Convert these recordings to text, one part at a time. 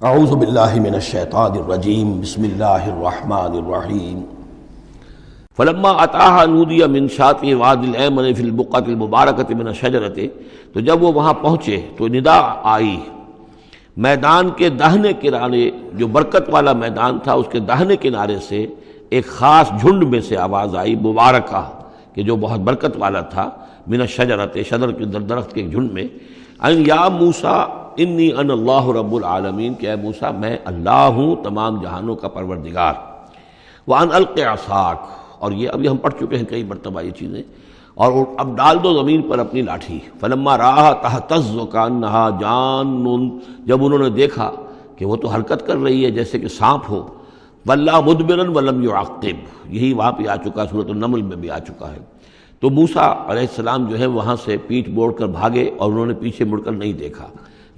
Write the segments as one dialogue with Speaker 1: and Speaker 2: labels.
Speaker 1: اعوذ باللہ من الشیطان الرجیم بسم اللہ الرحمن الرحیم فلما اتاها نودی من شاطئ وادی الایمن فی البقعۃ المبارکۃ من الشجرۃ، تو جب وہ وہاں پہنچے تو ندا آئی میدان کے داہنے کنارے، جو برکت والا میدان تھا اس کے داہنے کنارے سے ایک خاص جھنڈ میں سے آواز آئی مبارکہ، کہ جو بہت برکت والا تھا، من الشجرۃ، شجر کے درخت کے جھنڈ میں، ان یا موسیٰ انی انا اللہ رب العالمین، کہ اے موسیٰ میں اللہ ہوں تمام جہانوں کا پروردگار، وان الق عصاک، اور یہ ابھی ہم پڑھ چکے ہیں کئی مرتبہ یہ چیزیں، اور اب ڈال دو زمین پر اپنی لاٹھی، فلما رآہا تہتز کانہا جان، جب انہوں نے دیکھا کہ وہ تو حرکت کر رہی ہے جیسے کہ سانپ ہو، ولا مدبرا ولم یعقب، یہی وہاں پہ آ چکا، سورۃ النمل میں بھی آ چکا ہے۔ تو موسیٰ علیہ السلام جو ہے وہاں سے پیٹھ موڑ کر بھاگے اور انہوں نے پیچھے مڑ کر نہیں دیکھا۔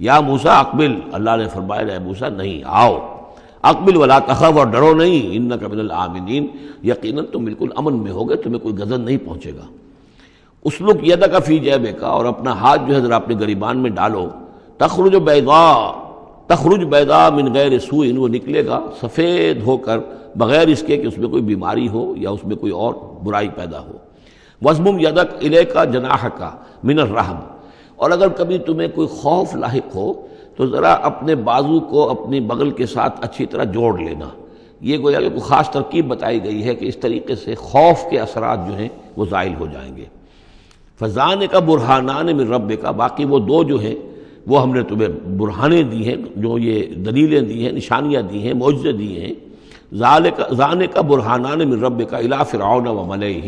Speaker 1: یا موسیٰ اقبل، اللہ نے فرمایا اے موسیٰ نہیں، آؤ، اقبل ولا تخف، اور ڈرو نہیں، انک من الآمنین، یقیناً تم بالکل امن میں ہوگے، تمہیں کوئی غضب نہیں پہنچے گا۔ اسلک یدک فی جیبک، اور اپنا ہاتھ جو ہے ذرا اپنے گریبان میں ڈالو، تخرج بیضاء من غیر سوء، وہ نکلے گا سفید ہو کر بغیر اس کے کہ اس میں کوئی بیماری ہو یا اس میں کوئی اور برائی پیدا ہو۔ وَاضْمُمْ يَدَكَ إِلَيْكَ جَنَاحَكَ مِنَ الرَّهْبِ، اور اگر کبھی تمہیں کوئی خوف لاحق ہو تو ذرا اپنے بازو کو اپنی بغل کے ساتھ اچھی طرح جوڑ لینا۔ یہ گویا کہ کوئی خاص ترکیب بتائی گئی ہے کہ اس طریقے سے خوف کے اثرات جو ہیں وہ زائل ہو جائیں گے۔ فَذَانِكَ بُرْهَانَانِ مِن رَبِّكَ، باقی وہ دو جو ہیں وہ ہم نے تمہیں برہانیں دی ہیں، جو یہ دلیلیں دی ہیں، نشانیاں دی ہیں، معجزے دیے ہیں۔ ذَانِكَ بُرْهَانَانِ مِن رَبِّكَ إِلَىٰ فِرْعَوْنَ وَمَلَئِهِ،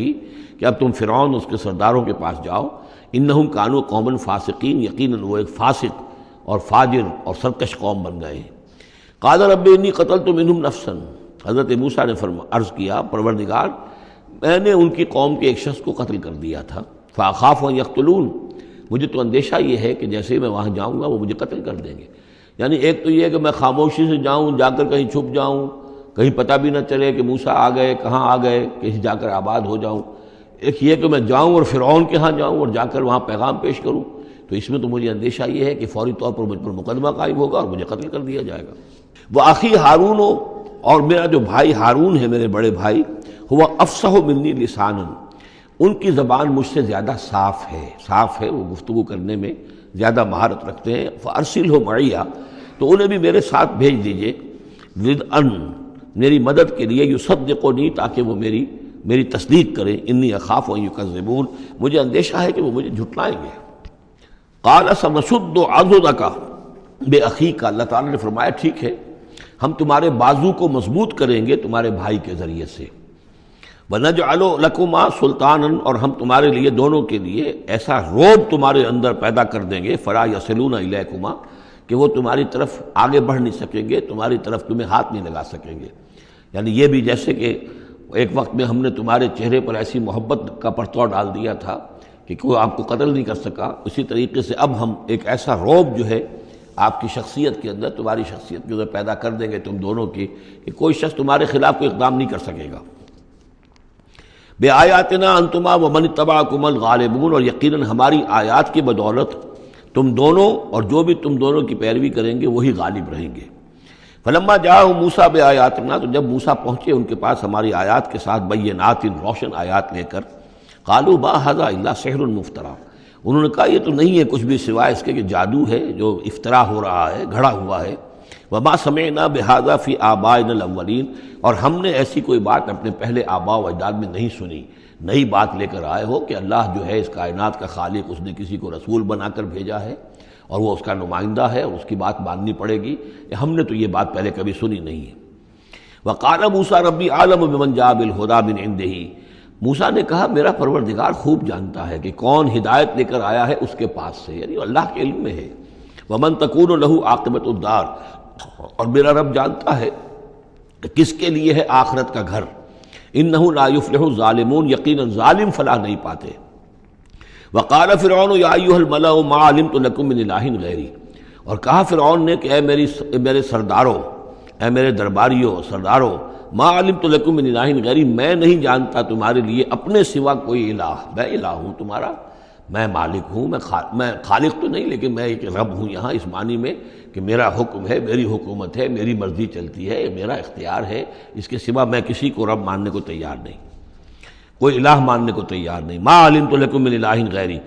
Speaker 1: کہ اب تم فرعون اس کے سرداروں کے پاس جاؤ، انہم کانوا قوما فاسقین، یقیناً وہ ایک فاسق اور فاجر اور سرکش قوم بن گئے ہیں۔ قال رب انی قتلت منہم نفسا، حضرت موسیٰ نے عرض کیا پروردگار میں نے ان کی قوم کے ایک شخص کو قتل کر دیا تھا، فاخاف ان یقتلون، مجھے تو اندیشہ یہ ہے کہ جیسے ہی میں وہاں جاؤں گا وہ مجھے قتل کر دیں گے۔ یعنی ایک تو یہ کہ میں خاموشی سے جاؤں، جا کر کہیں چھپ جاؤں، کہیں پتہ بھی نہ چلے کہ موسیٰ آ گئے، کہاں آ گئے، کہیں جا کر آباد ہو جاؤں۔ ایک یہ کہ میں جاؤں اور فرعون کے ہاں جاؤں اور جا کر وہاں پیغام پیش کروں، تو اس میں تو مجھے اندیشہ یہ ہے کہ فوری طور پر مجھ پر مقدمہ قائم ہوگا اور مجھے قتل کر دیا جائے گا۔ وہ آخی ہارون، اور میرا جو بھائی ہارون ہے، میرے بڑے بھائی، ہوا افصح منی لسانا، ان کی زبان مجھ سے زیادہ صاف ہے، وہ گفتگو کرنے میں زیادہ مہارت رکھتے ہیں۔ فارسلہ معی، تو انہیں بھی میرے ساتھ بھیج دیجئے، ردءً، میری مدد کے لیے، یصدقونی، تاکہ وہ میری تصدیق کریں، انی اخاف ان یکذبون، مجھے اندیشہ ہے کہ وہ مجھے جھٹلائیں گے۔ قال سنشد عضدک باخیک، اللہ تعالیٰ نے فرمایا ٹھیک ہے، ہم تمہارے بازو کو مضبوط کریں گے تمہارے بھائی کے ذریعے سے۔ وَنَجْعَلُ لَكُمَا سُلْطَانًا، اور ہم تمہارے لیے دونوں کے لیے ایسا روب تمہارے اندر پیدا کر دیں گے، فَلَا يَصِلُونَ إِلَيْكُمَا، کہ وہ تمہاری طرف آگے بڑھ نہیں سکیں گے، تمہاری طرف تمہیں ہاتھ نہیں لگا سکیں گے۔ یعنی یہ بھی جیسے کہ ایک وقت میں ہم نے تمہارے چہرے پر ایسی محبت کا پرتو ڈال دیا تھا کہ کوئی آپ کو قتل نہیں کر سکا، اسی طریقے سے اب ہم ایک ایسا روب جو ہے آپ کی شخصیت کے اندر، تمہاری شخصیت کے اندر پیدا کر دیں گے تم دونوں کی، کہ کوئی شخص تمہارے خلاف کوئی اقدام نہیں کر سکے گا۔ بِآیاتنا انتما ومن اتبعکم الغالبون، اور یقیناً ہماری آیات کی بدولت تم دونوں اور جو بھی تم دونوں کی پیروی کریں گے وہی غالب رہیں گے۔ فلما جاءهم موسیٰ بآیاتنا، تو جب موسیٰ پہنچے ان کے پاس ہماری آیات کے ساتھ، بینات، روشن آیات لے کر، قالوا ما ھذا الا سحر مفترا، انہوں نے کہا یہ تو نہیں ہے کچھ بھی سوائے اس کے کہ جادو ہے جو افترا ہو رہا ہے، گھڑا ہوا ہے۔ وما سمعنا بھذا فی آبائنا الاولین، اور ہم نے ایسی کوئی بات اپنے پہلے آباء و اجداد میں نہیں سنی۔ نئی بات لے کر آئے ہو کہ اللہ جو ہے اس کائنات کا خالق، اس نے کسی کو رسول بنا کر بھیجا ہے اور وہ اس کا نمائندہ ہے اور اس کی بات ماننی پڑے گی، ہم نے تو یہ بات پہلے کبھی سنی نہیں ہے۔ وقال موسیٰ ربی اعلم بمن جاء بالہدی من عنده، موسیٰ نے کہا میرا پروردگار خوب جانتا ہے کہ کون ہدایت لے کر آیا ہے اس کے پاس سے، یعنی اللہ کے علم میں ہے۔ ومن تکون له عاقبۃ الدار، اور میرا رب جانتا ہے کہ کس کے لیے ہے آخرت کا گھر۔ انہ لا یفلح الظالمون، یقیناً ظالم فلاح نہیں پاتے۔ وقال فرعون یا ایھا الملأ ما علمت لکم من الہ غیری، اور کہا فرعون نے کہ اے میرے سرداروں، اے میرے درباریوں، سرداروں، ما علمت لکم من الہ غیری، میں نہیں جانتا تمہارے لیے اپنے سوا کوئی الہ، میں الہ ہوں تمہارا، میں مالک ہوں، میں خالق تو نہیں لیکن میں ایک رب ہوں یہاں اس معنی میں کہ میرا حکم ہے، میری حکومت ہے، میری مرضی چلتی ہے، میرا اختیار ہے، اس کے سوا میں کسی کو رب ماننے کو تیار نہیں، کوئی الہ ماننے کو تیار نہیں۔ ما علمت لکم من الہ غیری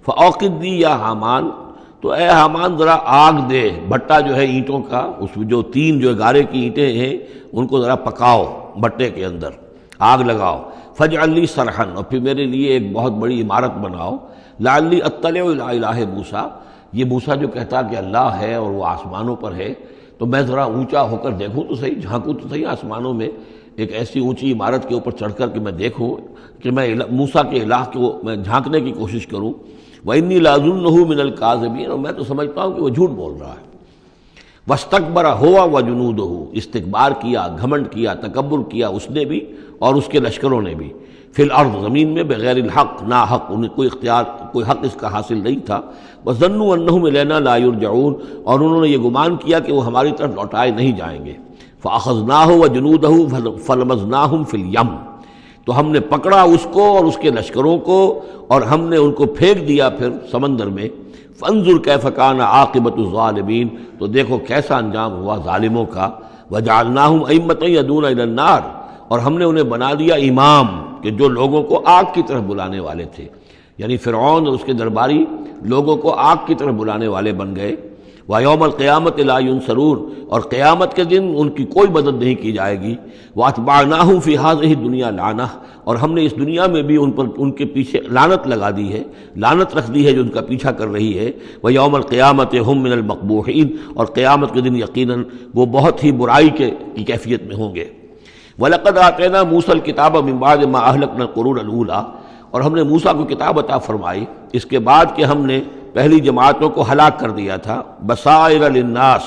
Speaker 1: فاوقد لی یا حامان، تو اے حامان ذرا آگ دے، بھٹا جو ہے اینٹوں کا، اس میں جو تین جو گارے کی اینٹیں ہیں ان کو ذرا پکاؤ بھٹے کے اندر، آگ لگاؤ، فاجعل لی صرحا، اور پھر میرے لیے ایک بہت بڑی عمارت بناؤ، لعلی اطلع الی الہ موسیٰ، یہ موسیٰ جو کہتا کہ اللہ ہے اور وہ آسمانوں پر ہے، تو میں ذرا اونچا ہو کر دیکھوں تو صحیح، جھانکوں تو صحیح آسمانوں میں، ایک ایسی اونچی عمارت کے اوپر چڑھ کر کہ میں دیکھوں کہ میں موسیٰ کے الہ کو میں جھانکنے کی کوشش کروں۔ وَإِنِّي لَأَظُنُّهُ مِنَ الْكَاذِبِينَ، اور میں تو سمجھتا ہوں کہ وہ جھوٹ بول رہا ہے۔ وَاسْتَكْبَرَ هُوَ وَجُنُودُهُ، استکبار کیا، گھمنڈ کیا، تکبر کیا اس نے بھی اور اس کے لشکروں نے بھی، فی الارض، زمین میں، بغیر الحق، نا حق، انہیں کوئی اختیار، کوئی حق اس کا حاصل نہیں تھا۔ وَظَنُّوا أَنَّهُمْ إِلَيْنَا لَا يُرْجَعُونَ، اور انہوں نے یہ گمان کیا کہ وہ ہماری طرف لوٹائے نہیں جائیں گے۔ فَأَخَذْنَاهُ وَجُنُودَهُ فَلَمَزْنَاهُمْ فِي الْيَمِّ، تو ہم نے پکڑا اس کو اور اس کے لشکروں کو اور ہم نے ان کو پھینک دیا پھر سمندر میں۔ فانظر کیف کان عاقبۃ الظالمین، تو دیکھو کیسا انجام ہوا ظالموں کا۔ وجعلناہم ائمۃ یدعون الی النار، اور ہم نے انہیں بنا دیا امام کہ جو لوگوں کو آگ کی طرف بلانے والے تھے، یعنی فرعون اور اس کے درباری لوگوں کو آگ کی طرف بلانے والے بن گئے۔ وَيَوْمَ الْقِيَامَةِ لَا يُنصَرُونَ، اور قیامت کے دن ان کی کوئی مدد نہیں کی جائے گی۔ وَأَتْبَعْنَاهُمْ فِي هَذِهِ الدُّنْيَا لَعْنَةً، اور ہم نے اس دنیا میں بھی ان پر، ان کے پیچھے لعنت لگا دی ہے، لعنت رکھ دی ہے جو ان کا پیچھا کر رہی ہے۔ وَيَوْمَ الْقِيَامَةِ هُمْ مِنَ الْمَقْبُوحِينَ، اور قیامت کے دن یقیناً وہ بہت ہی برائی کی کیفیت میں ہوں گے۔ وَلَقَدْ آتَيْنَا مُوسَى الْكِتَابَ مِن بَعْدِ مَا أَهْلَكْنَا الْقُرُونَ الْأُولَىٰ، اور ہم نے موسیٰ کو کتاب عطا فرمائی اس کے بعد کہ ہم نے پہلی جماعتوں کو ہلاک کر دیا تھا۔ بصائر للناس،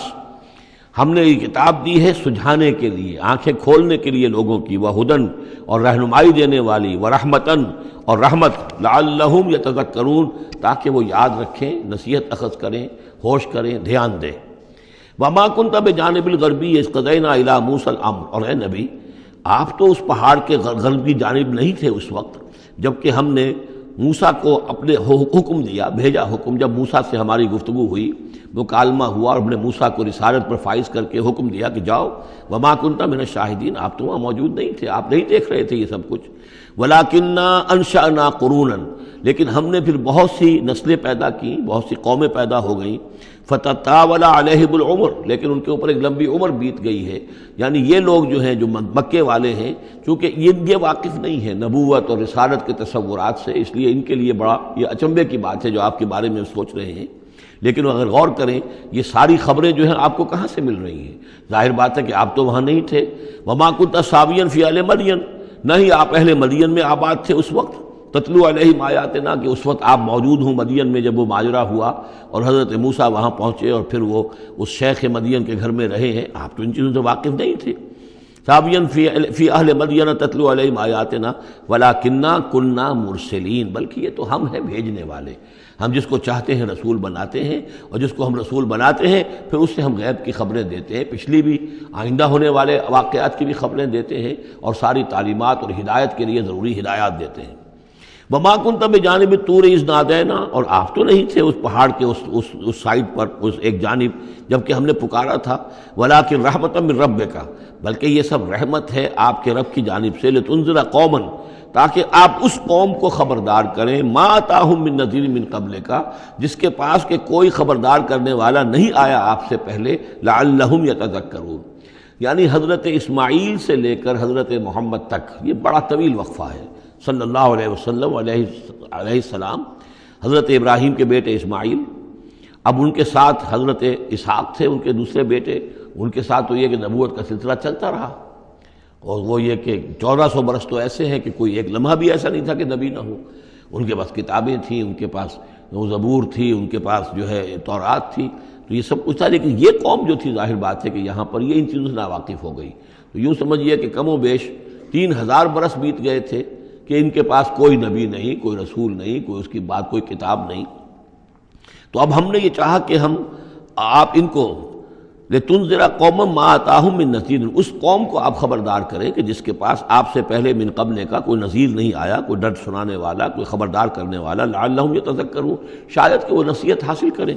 Speaker 1: ہم نے یہ کتاب دی ہے سجھانے کے لیے، آنکھیں کھولنے کے لیے لوگوں کی، وہدن، اور رہنمائی دینے والی، ورحمتن، اور رحمت، لعلہم یتذکرون، تاکہ وہ یاد رکھیں، نصیحت اخذ کریں، ہوش کریں، دھیان دیں۔ وما کنت بجانب الغربی اذ قضینا الی موسیٰ الامر، اور اے نبی آپ تو اس پہاڑ کے غربی جانب نہیں تھے اس وقت جبکہ ہم نے موسیٰ کو اپنے حکم دیا، بھیجا حکم، جب موسیٰ سے ہماری گفتگو ہوئی، مکالمہ ہوا، اور ہم نے موسیٰ کو رسالت پر فائز کر کے حکم دیا کہ جاؤ۔ وما کنت من الشاہدین، آپ تو وہاں موجود نہیں تھے، آپ نہیں دیکھ رہے تھے یہ سب کچھ۔ ولکننا انشأنا قرونا، لیکن ہم نے پھر بہت سی نسلیں پیدا کی، بہت سی قومیں پیدا ہو گئیں۔ فتطاول علیہم العمر، لیکن ان کے اوپر ایک لمبی عمر بیت گئی ہے، یعنی یہ لوگ جو ہیں جو مکے والے ہیں، چونکہ یہ واقف نہیں ہیں نبوت اور رسالت کے تصورات سے، اس لیے ان کے لیے بڑا یہ اچنبے کی بات ہے جو آپ کے بارے میں سوچ رہے ہیں۔ لیکن اگر غور کریں یہ ساری خبریں جو ہیں آپ کو کہاں سے مل رہی ہیں؟ ظاہر بات ہے کہ آپ تو وہاں نہیں تھے۔ وما کنت ساویا فی اہل مدین، نہ ہی آپ اہل مدین میں آباد تھے اس وقت۔ تتلو علیہم آیاتنا، کہ اس وقت آپ موجود ہوں مدین میں جب وہ ماجرا ہوا اور حضرت موسیٰ وہاں پہنچے اور پھر وہ اس شیخ مدین کے گھر میں رہے ہیں، آپ تو ان چیزوں سے واقف نہیں تھے۔ ساویا فی اہل مدین تتلو علیہم آیاتنا ولکننا کننا مرسلین، بلکہ یہ تو ہم ہیں بھیجنے والے، ہم جس کو چاہتے ہیں رسول بناتے ہیں، اور جس کو ہم رسول بناتے ہیں پھر اس سے ہم غیب کی خبریں دیتے ہیں، پچھلی بھی آئندہ ہونے والے واقعات کی بھی خبریں دیتے ہیں، اور ساری تعلیمات اور ہدایت کے لیے ضروری ہدایات دیتے ہیں۔ وما کنت بجانب الطور اذ نادینا، اور آپ تو نہیں تھے اس پہاڑ کے اس سائڈ پر، اس ایک جانب جبکہ ہم نے پکارا تھا۔ ولکن رحمۃ من ربک، بلکہ یہ سب رحمت ہے آپ کے رب کی جانب سے، لتنذر قوما، تاکہ آپ اس قوم کو خبردار کریں، ما اتاہم من نذیر من قبلک، جس کے پاس کہ کوئی خبردار کرنے والا نہیں آیا آپ سے پہلے، لعلہم یتذکرون، یعنی حضرت اسماعیل سے لے کر حضرت محمد تک یہ بڑا طویل وقفہ ہے۔ صلی اللہ علیہ وسلم علیہ السلام، حضرت ابراہیم کے بیٹے اسماعیل، اب ان کے ساتھ حضرت اسحاق تھے ان کے دوسرے بیٹے، ان کے ساتھ تو یہ کہ نبوت کا سلسلہ چلتا رہا، اور وہ یہ کہ 1400 برس تو ایسے ہیں کہ کوئی ایک لمحہ بھی ایسا نہیں تھا کہ نبی نہ ہو۔ ان کے پاس کتابیں تھیں، ان کے پاس زبور تھی، ان کے پاس جو ہے تورات تھی، تو یہ سب کچھ تھا، لیکن یہ قوم جو تھی ظاہر بات ہے کہ یہاں پر یہ ان چیزوں سے ناواقف ہو گئی۔ تو یوں سمجھیے کہ کم و بیش 3000 برس بیت گئے تھے کہ ان کے پاس کوئی نبی نہیں، کوئی رسول نہیں، کوئی اس کی بات، کوئی کتاب نہیں۔ تو اب ہم نے یہ چاہا کہ ہم آپ ان کو لتنذر قوما ما آتاہم من نذیر، اس قوم کو آپ خبردار کریں کہ جس کے پاس آپ سے پہلے من قبل کا کوئی نذیر نہیں آیا، کوئی ڈر سنانے والا، کوئی خبردار کرنے والا، لعلہم یتذکرون، شاید کہ وہ نصیحت حاصل کریں۔